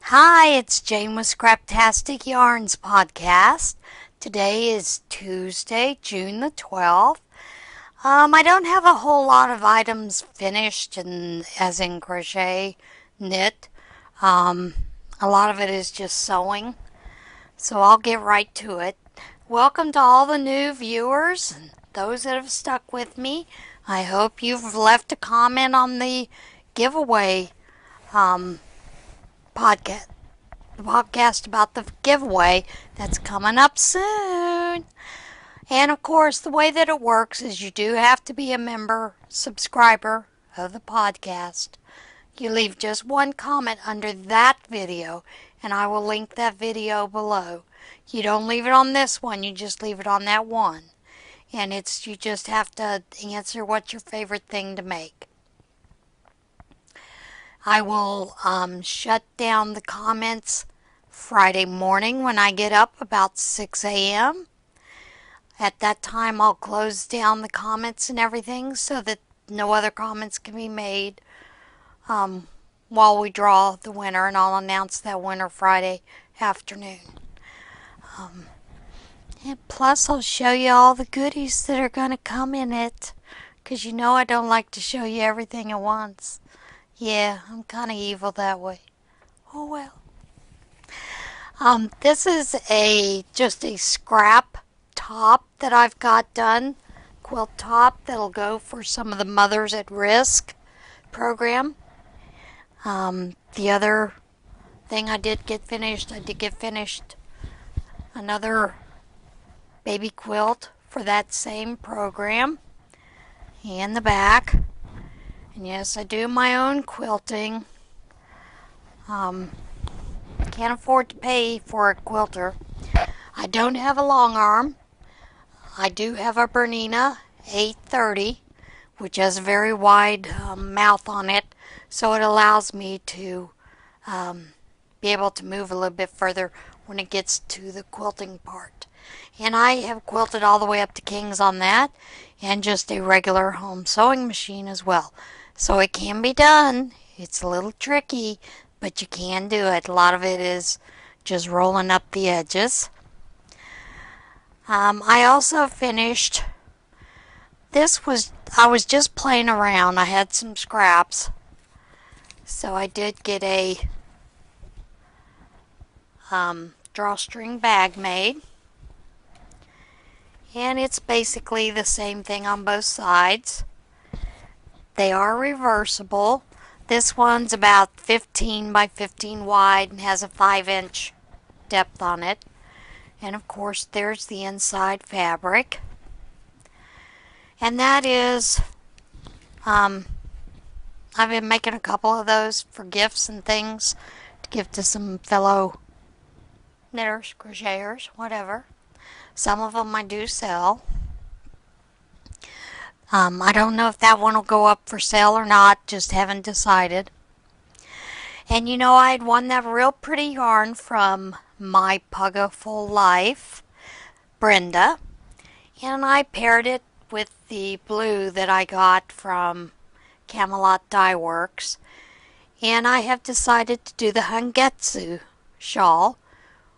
Hi, it's Jane with Scraptastic Yarns podcast. Today is Tuesday, June the 12th. I don't have a whole lot of items finished as in crochet, knit. Um, a lot of it is just sewing, so I'll get right to it. Welcome to all the new viewers and those that have stuck with me. I hope you've left a comment on the giveaway um, podcast the podcast about the giveaway that's coming up soon. And of course, the way that it works is you do have to be a member, subscriber of the podcast. You leave just one comment under that video, and I will link that video below. You don't leave it on this one, you just leave it on that one. And you just have to answer what's your favorite thing to make. I will shut down the comments Friday morning when I get up about 6 a.m. At that time, I'll close down the comments and everything so that no other comments can be made while we draw the winner, and I'll announce that winner Friday afternoon. And plus, I'll show you all the goodies that are going to come in it, because you know I don't like to show you everything at once. Yeah, I'm kind of evil that way. Oh well. This is just a scrap top that I've got done, quilt top that'll go for some of the Mothers at Risk program. The other thing I did get finished another baby quilt for that same program and the back. And yes, I do my own quilting. Can't afford to pay for a quilter. I don't have a long arm. I do have a Bernina 830, which has a very wide mouth on it, so it allows me to be able to move a little bit further when it gets to the quilting part. And I have quilted all the way up to kings on that, and just a regular home sewing machine as well. So it can be done. It's a little tricky, but you can do it. A lot of it is just rolling up the edges. I also finished, I was just playing around. I had some scraps. So I did get a drawstring bag made. And it's basically the same thing on both sides. They are reversible. This one's about 15 by 15 wide and has a 5-inch depth on it. And of course, there's the inside fabric. And that is, I've been making a couple of those for gifts and things to give to some fellow knitters, crocheters, whatever. Some of them I do sell. I don't know if that one will go up for sale or not, just haven't decided. And you know, I had won that real pretty yarn from My Puggaful Life, Brenda, and I paired it with the blue that I got from Camelot Dye Works, and I have decided to do the Hungetsu shawl,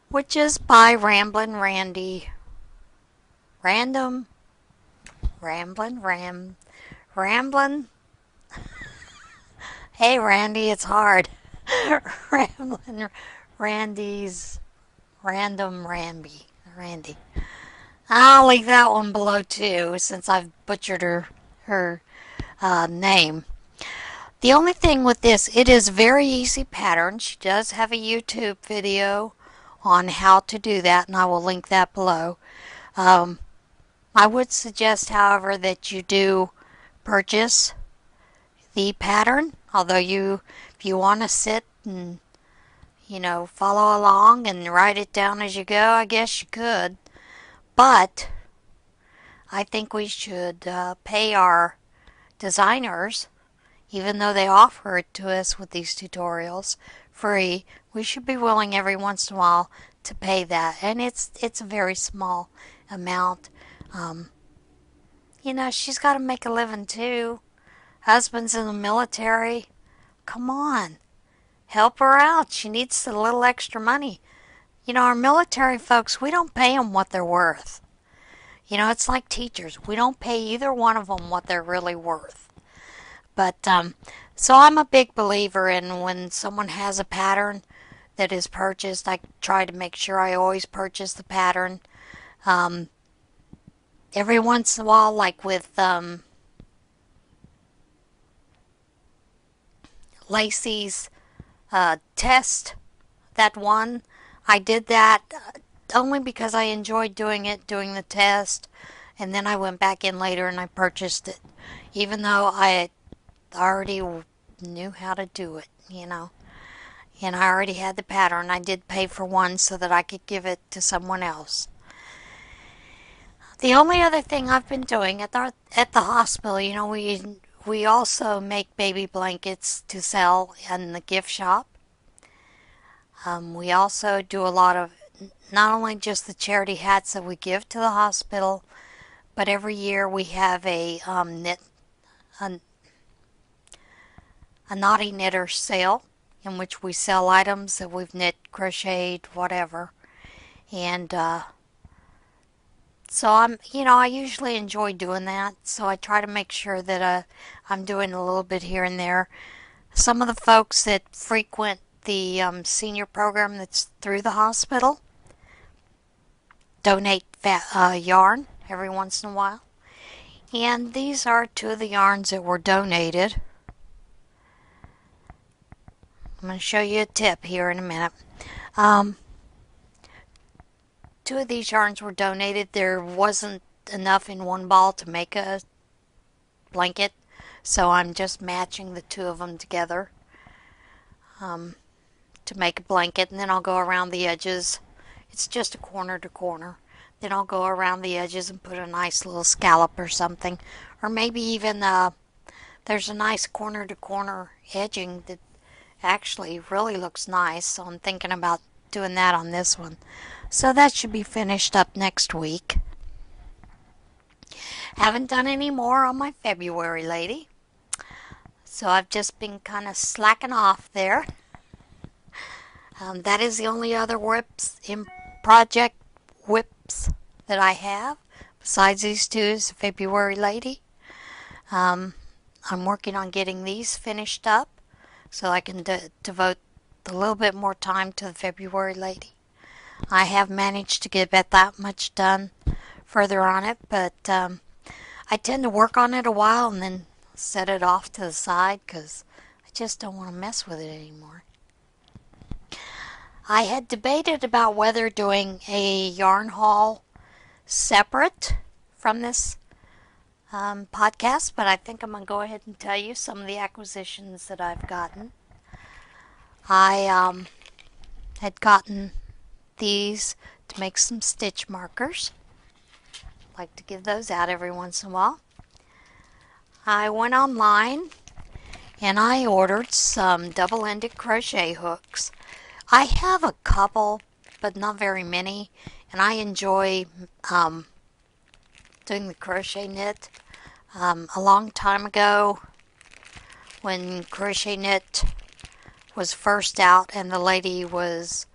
which is by Ramblin' Randi. Ramblin'. Hey Randy, it's hard. Ramblin' Randy's Random Randy. I'll leave that one below too, since I've butchered her name. The only thing with this, it is a very easy pattern. She does have a YouTube video on how to do that, and I will link that below. I would suggest, however, that you do purchase the pattern, although if you want to sit and, follow along and write it down as you go, I guess you could. But I think we should pay our designers, even though they offer it to us with these tutorials free. We should be willing every once in a while to pay that, and it's a very small amount. She's got to make a living too. Husband's in the military. Come on. help her out. She needs a little extra money. You know, our military folks, we don't pay them what they're worth. You know, it's like teachers. We don't pay either one of them what they're really worth. But, so I'm a big believer in when someone has a pattern that is purchased, I try to make sure I always purchase the pattern. Every once in a while, like with Lacey's test, that one, I did that only because I enjoyed doing it, doing the test, and then I went back in later and I purchased it, even though I already knew how to do it, you know. And I already had the pattern. I did pay for one so that I could give it to someone else. The only other thing I've been doing at the hospital, you know, we also make baby blankets to sell in the gift shop. We also do a lot of not only just the charity hats that we give to the hospital, but every year we have a naughty knitter sale in which we sell items that we've knit, crocheted, whatever. And so I usually enjoy doing that. So I try to make sure that I'm doing a little bit here and there. Some of the folks that frequent the senior program that's through the hospital donate yarn every once in a while. And these are two of the yarns that were donated. I'm going to show you a tip here in a minute. Two of these yarns were donated. There wasn't enough in one ball to make a blanket, so I'm just matching the two of them together to make a blanket, and then I'll go around the edges. It's just a corner to corner. Then I'll go around the edges and put a nice little scallop or something, or maybe even there's a nice corner to corner edging that actually really looks nice, so I'm thinking about doing that on this one. So that should be finished up next week. Haven't done any more on my February lady, so I've just been kind of slacking off there. That is the only other project whips that I have besides these two is the February lady. I'm working on getting these finished up so I can devote a little bit more time to the February lady. I have managed to get about that much done further on it, but I tend to work on it a while and then set it off to the side because I just don't want to mess with it anymore. I had debated about whether doing a yarn haul separate from this podcast, but I think I'm going to go ahead and tell you some of the acquisitions that I've gotten. I had gotten these to make some stitch markers. I like to give those out every once in a while. I went online and I ordered some double-ended crochet hooks. I have a couple, but not very many, and I enjoy doing the crochet knit. A long time ago, when crochet knit was first out and the lady was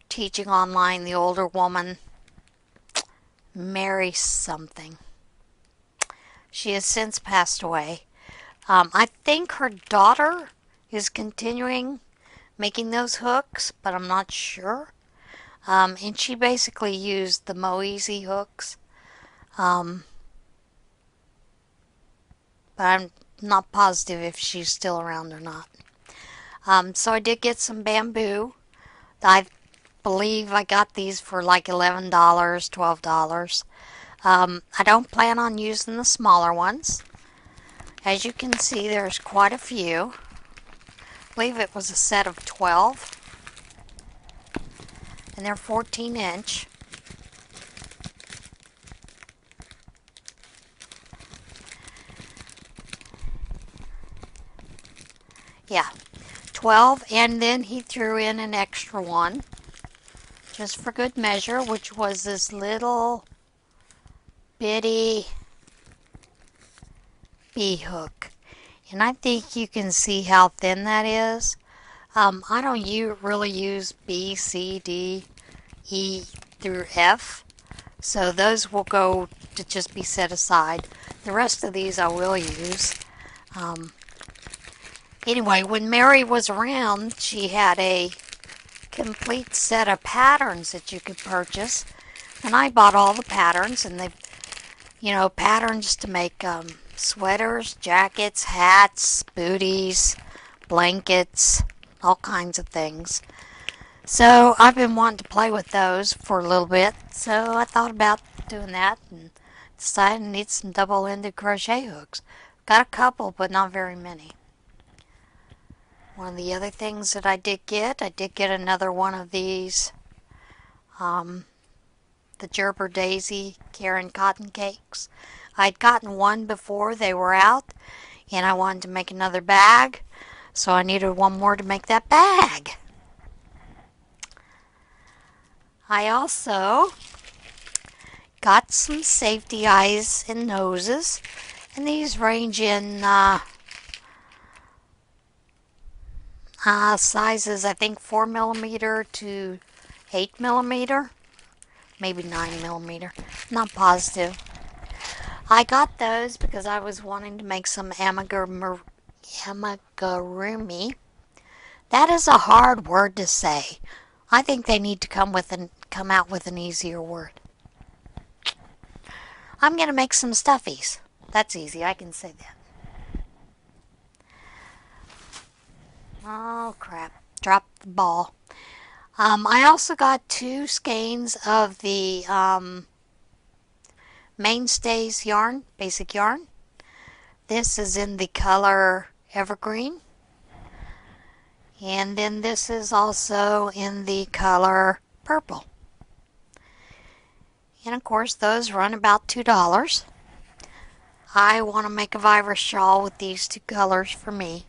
teaching online, the older woman, Mary something. She has since passed away. I think her daughter is continuing making those hooks, but I'm not sure. And she basically used the Moeasy hooks. But I'm not positive if she's still around or not. So I did get some bamboo. I believe I got these for like $11, $12. I don't plan on using the smaller ones. As you can see, there's quite a few. I believe it was a set of 12. And they're 14-inch. Yeah, 12, and then he threw in an extra one, just for good measure, which was this little bitty bee hook. And I think you can see how thin that is. I don't really use B, C, D, E through F, so those will go to just be set aside. The rest of these I will use. Um, anyway, when Mary was around, she had a complete set of patterns that you could purchase, and I bought all the patterns, and they, patterns to make sweaters, jackets, hats, booties, blankets, all kinds of things. So I've been wanting to play with those for a little bit, so I thought about doing that and decided I need some double-ended crochet hooks. Got a couple, but not very many. One of the other things that I did get another one of these, the Gerber Daisy Karen Cotton Cakes. I'd gotten one before they were out, and I wanted to make another bag, so I needed one more to make that bag. I also got some safety eyes and noses, and these range in sizes, I think 4mm to 8mm, maybe 9mm, not positive. I got those because I was wanting to make some amigurumi. That is a hard word to say. I think they need to come out with an easier word. I'm going to make some stuffies. That's easy, I can say that. Oh crap, dropped the ball. I also got 2 skeins of the Mainstays yarn, basic yarn. This is in the color Evergreen. And then this is also in the color Purple. And of course those run about $2. I want to make a virus shawl with these 2 colors for me.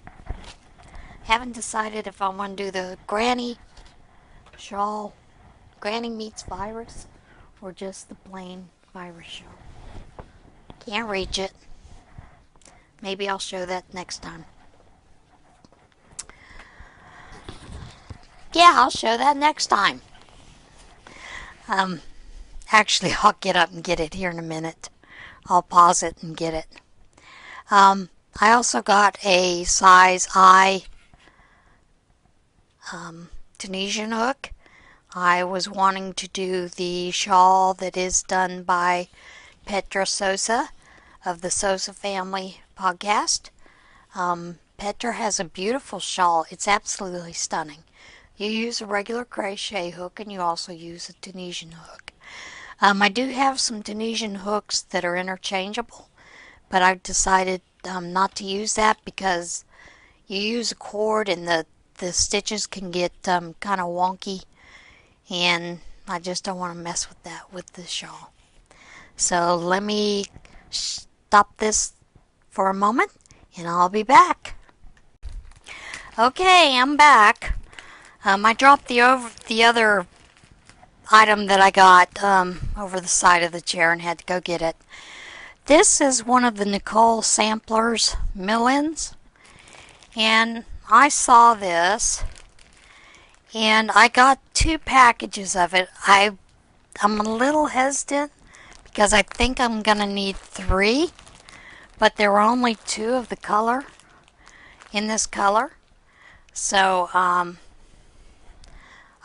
Haven't decided if I want to do the granny shawl, granny meets virus, or just the plain virus shawl. Can't reach it. Maybe I'll show that next time. Yeah, I'll show that next time. Actually, I'll get up and get it here in a minute. I'll pause it and get it. I also got a size I Tunisian hook. I was wanting to do the shawl that is done by Petra Sosa of the Sosa Family podcast. Petra has a beautiful shawl. It's absolutely stunning. You use a regular crochet hook and you also use a Tunisian hook. I do have some Tunisian hooks that are interchangeable, but I've decided not to use that because you use a cord and the stitches can get kind of wonky, and I just don't want to mess with that with the shawl. So let me stop this for a moment and I'll be back. Okay, I'm back. I dropped the other item that I got over the side of the chair and had to go get it. This is one of the Nicole Samplers mill-ins, and I saw this and I got 2 packages of it. I'm a little hesitant because I think I'm gonna need 3, but there were only 2 of the color in this color, so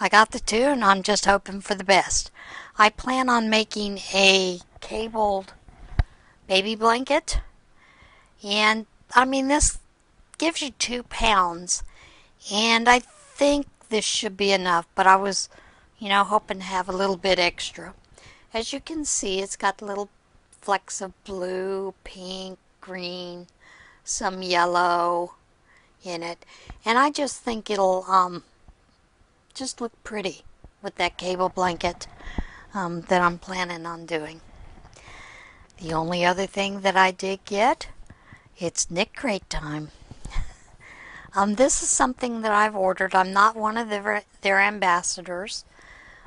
I got the 2 and I'm just hoping for the best. I plan on making a cabled baby blanket, and I mean this gives you 2 pounds, and I think this should be enough, but I was hoping to have a little bit extra. As you can see, it's got little flecks of blue, pink, green, some yellow in it, and I just think it'll just look pretty with that cable blanket that I'm planning on doing. The only other thing that I did get, it's knit crate time. This is something that I've ordered. I'm not one of their ambassadors.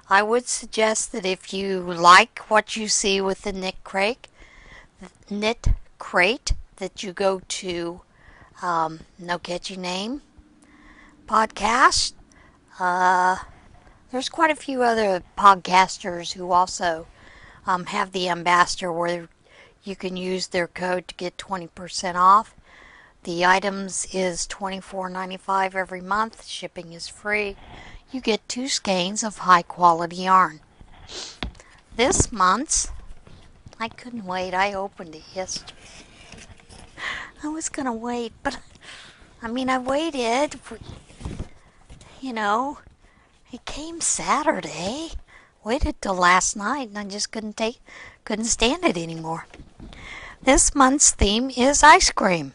I would suggest that if you like what you see with the knit crate, that you go to No Catchy Name podcast. There's quite a few other podcasters who also have the ambassador where you can use their code to get 20% off. The items is $24.95 every month. Shipping is free. You get 2 skeins of high quality yarn. This month's, I couldn't wait. I opened it yesterday. I was going to wait, but I waited for, it came Saturday. Waited till last night and I just couldn't stand it anymore. This month's theme is ice cream.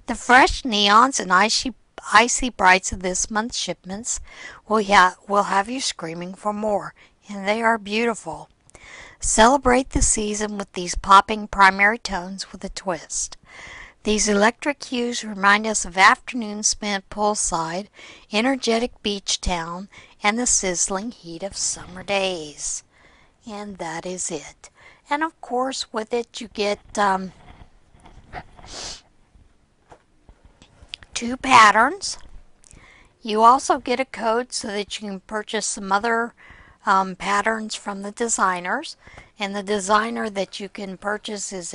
The fresh neons and icy brights of this month's shipments will have you screaming for more, and they are beautiful. Celebrate the season with these popping primary tones with a twist. These electric hues remind us of afternoons spent poolside, energetic beach town, and the sizzling heat of summer days. And that is it. And of course, with it you get 2 patterns. You also get a code so that you can purchase some other patterns from the designers. And the designer that you can purchase is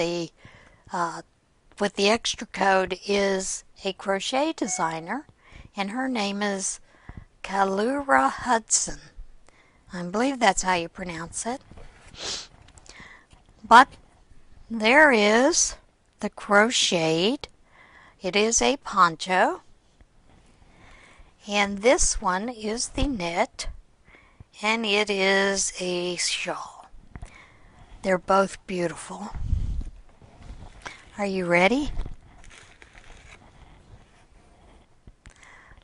with the extra code is a crochet designer, and her name is Kalura Hudson. I believe that's how you pronounce it. But there is the crocheted. It is a poncho. And this one is the knit, and it is a shawl. They're both beautiful. Are you ready?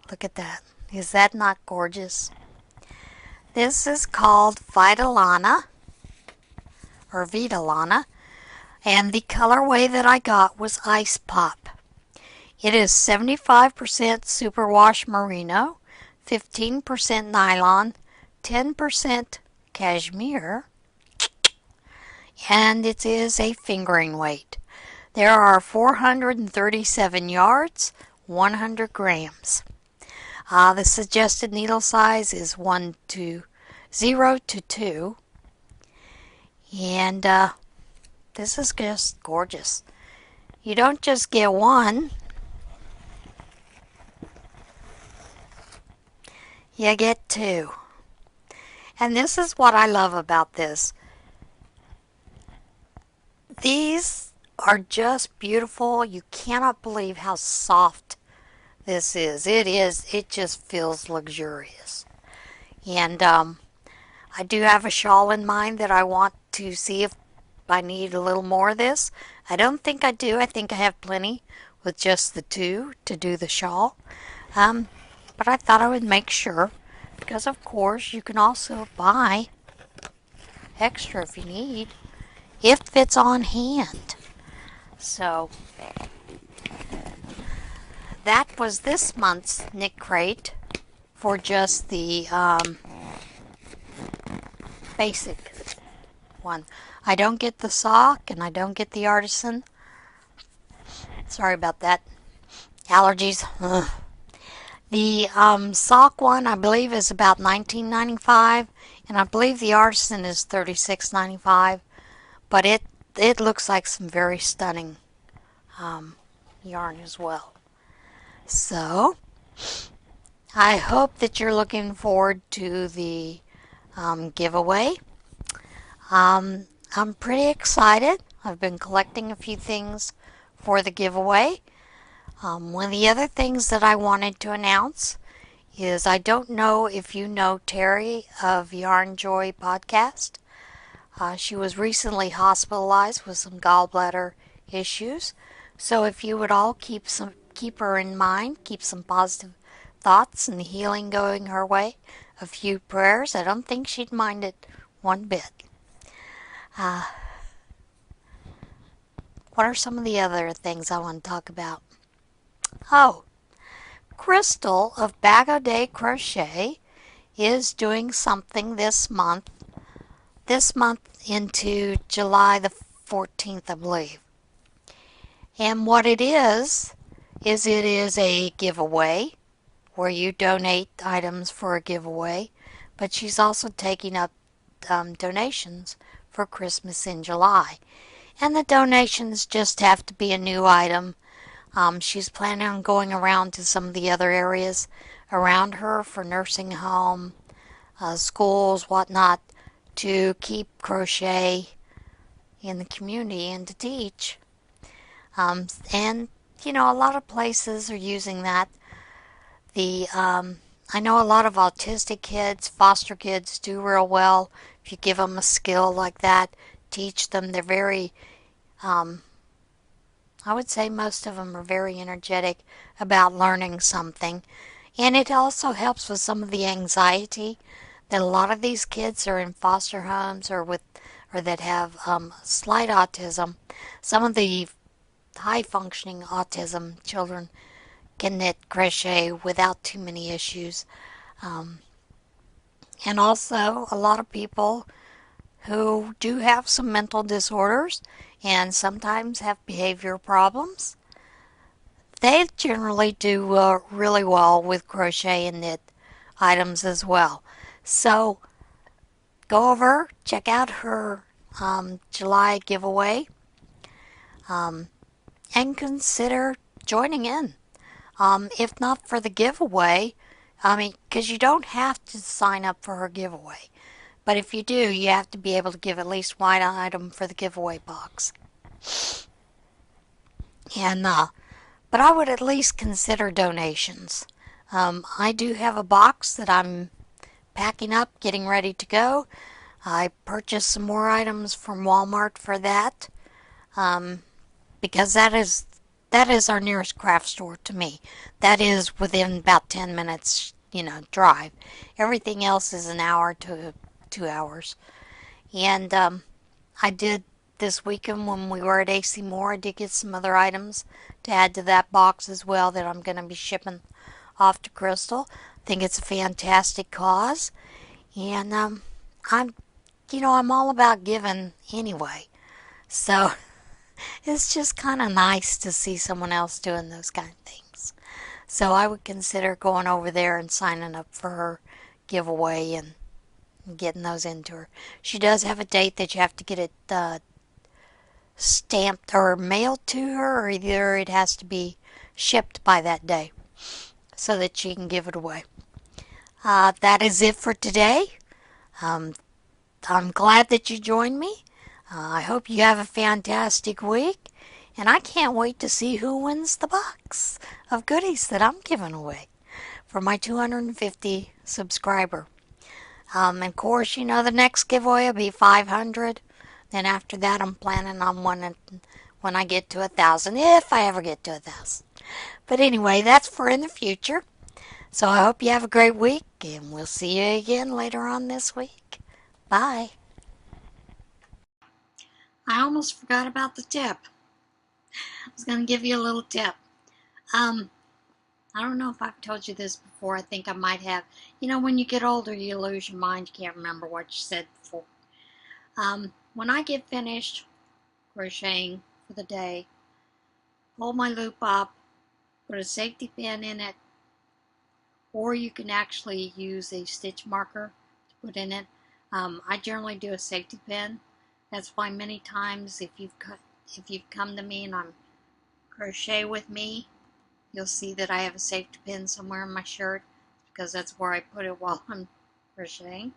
Look at that. Is that not gorgeous? This is called Vitalana, and the colorway that I got was Ice Pop. It is 75% superwash merino, 15% nylon, 10% cashmere, and it is a fingering weight. There are 437 yards, 100 grams. The suggested needle size is 0 to 2. And this is just gorgeous. You don't just get one. You get 2. And this is what I love about this. These are just beautiful. You cannot believe how soft this is. It just feels luxurious. And I do have a shawl in mind that I want to see if I need a little more of this. I don't think I do. I think I have plenty with just the 2 to do the shawl. But I thought I would make sure, because of course you can also buy extra if you need, if it's on hand. So that was this month's knit crate for just the basic one. I don't get the sock and I don't get the artisan. Sorry about that. Allergies. Ugh. The sock one I believe is about $19.95, and I believe the artisan is $36.95. But it looks like some very stunning yarn as well. So I hope that you're looking forward to the giveaway. I'm pretty excited. I've been collecting a few things for the giveaway. One of the other things that I wanted to announce is I don't know if you know Terry of Yarn Joy podcast. She was recently hospitalized with some gallbladder issues. So if you would all keep her in mind, keep some positive thoughts and healing going her way, a few prayers, I don't think she'd mind it one bit. What are some of the other things I want to talk about? Oh, Crystal of Bag O' Day Crochet is doing something this month into July the 14th, I believe. And what it is it is a giveaway where you donate items for a giveaway, but she's also taking up donations for Christmas in July. And the donations just have to be a new item. She's planning on going around to some of the other areas around her for nursing home, schools, whatnot, to keep crochet in the community and to teach. And you know, a lot of places are using that. I know a lot of autistic kids, foster kids, do real well if you give them a skill like that. Teach them. They're very, I would say most of them are very energetic about learning something. And it also helps with some of the anxiety that a lot of these kids are in foster homes or that have slight autism. Some of the high functioning autism children can knit crochet without too many issues. Um, and also, a lot of people who do have some mental disorders and sometimes have behavior problems, they generally do really well with crochet and knit items as well. So go over, check out her July giveaway, um, and consider joining in. If not for the giveaway, I mean, because you don't have to sign up for her giveaway. But if you do, you have to be able to give at least one item for the giveaway box. And but I would at least consider donations. I do have a box that I'm packing up, getting ready to go. I purchased some more items from Walmart for that, because that is our nearest craft store to me. That is within about 10 minutes, drive. Everything else is an hour to 2 hours. And I did this weekend when we were at AC Moore, I did get some other items to add to that box as well that I'm going to be shipping off to Crystal. I think it's a fantastic cause. And I'm all about giving anyway. So it's just kind of nice to see someone else doing those kind of things. So I would consider going over there and signing up for her giveaway and getting those into her. She does have a date that you have to get it stamped or mailed to her, or either it has to be shipped by that day so that she can give it away. That is it for today. Um, I'm glad that you joined me. I hope you have a fantastic week, and I can't wait to see who wins the box of goodies that I'm giving away for my 250 subscriber. Of course, the next giveaway will be 500. Then after that, I'm planning on one when I get to 1,000, if I ever get to 1,000. But anyway, that's for in the future. So I hope you have a great week, and we'll see you again later on this week. Bye. I almost forgot about the tip. I was going to give you a little tip. I don't know if I've told you this before. I think I might have. When you get older, you lose your mind. You can't remember what you said before. When I get finished crocheting for the day, hold my loop up, put a safety pin in it, or you can actually use a stitch marker to put in it. I generally do a safety pin. That's why many times if you've come to me and I'm crochet with me, you'll see that I have a safety pin somewhere in my shirt, because that's where I put it while I'm crocheting.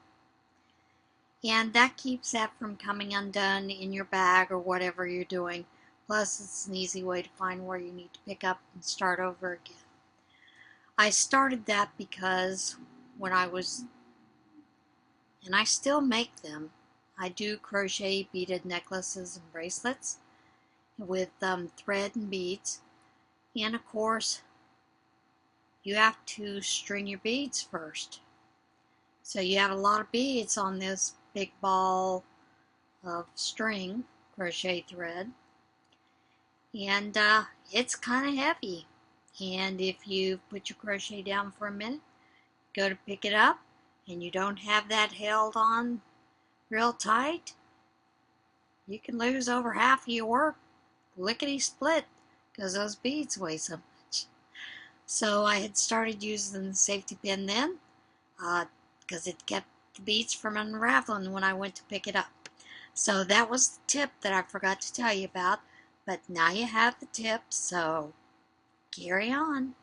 And that keeps that from coming undone in your bag or whatever you're doing. Plus, it's an easy way to find where you need to pick up and start over again. I started that because when I was, and I still make them, I do crochet beaded necklaces and bracelets with thread and beads. And of course, you have to string your beads first. So you have a lot of beads on this big ball of string, crochet thread, and it's kind of heavy. And if you put your crochet down for a minute, go to pick it up, and you don't have that held on real tight, you can lose over half of your work lickety split because those beads weigh so much. So I had started using the safety pin then, because it kept the beads from unraveling when I went to pick it up. So that was the tip that I forgot to tell you about, but now you have the tip, so carry on.